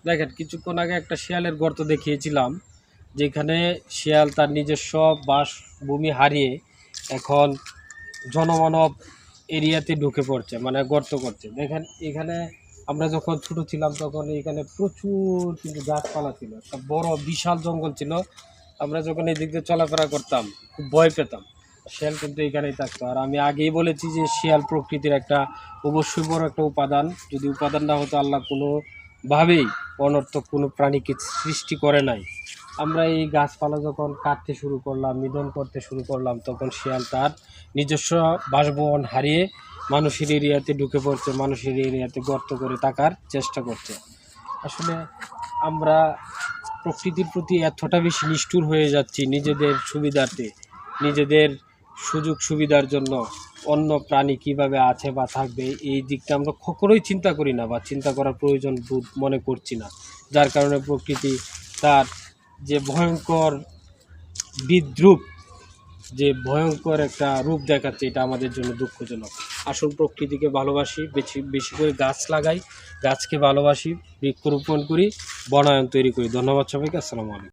দেখেন কিছুক্ষণ আগে একটা শিয়ালের গর্ত দেখিয়েছিলাম, যেখানে শিয়াল তার নিজস্ব বাসভূমি হারিয়ে এখন জনমানব এরিয়াতে ঢুকে পড়ছে, মানে গর্ত করছে। দেখেন এখানে আমরা যখন ছোট ছিলাম তখন এখানে প্রচুর কিন্তু গাছপালা ছিল, একটা বড় বিশাল জঙ্গল ছিল। আমরা যখন এদিক দিয়ে চলাফেরা করতাম খুব ভয় পেতাম। শিয়াল কিন্তু এখানেই থাকতো। আর আমি আগেই বলেছি যে শিয়াল প্রকৃতির একটা অবশ্যই বড় একটা উপাদান। যদি উপাদান না হতো, আল্লাহ কোনোভাবেই অনর্থক কোনো প্রাণীকে সৃষ্টি করে নাই। আমরা এই গাছপালা যখন কাটতে শুরু করলাম, নিধন করতে শুরু করলাম, তখন শিয়াল তার নিজস্ব বাসভবন হারিয়ে মানুষের এরিয়াতে ঢুকে পড়ছে, মানুষের এরিয়াতে গর্ত করে থাকার চেষ্টা করছে। আসলে আমরা প্রকৃতির প্রতি এতটা বেশি নিষ্ঠুর হয়ে যাচ্ছি নিজেদের সুবিধার্থে, নিজেদের সুযোগ সুবিধার জন্য। অন্য প্রাণী কিভাবে আছে বা থাকবে এই দিকটা আমরা কখনোই চিন্তা করি না বা চিন্তা করার প্রয়োজন বোধ মনে করছি না। যার কারণে প্রকৃতি তার যে ভয়ঙ্কর বিদ্রূপ, যে ভয়ঙ্কর একটা রূপ দেখাচ্ছে, এটা আমাদের জন্য দুঃখজনক। আসল প্রকৃতিকে ভালোবাসি, বেশি বেশি করে গাছ লাগাই, গাছকে ভালোবাসি, বৃক্ষরোপণ করি, বনায়ন তৈরি করি। ধন্যবাদ সবাইকে। আসসালামু আলাইকুম।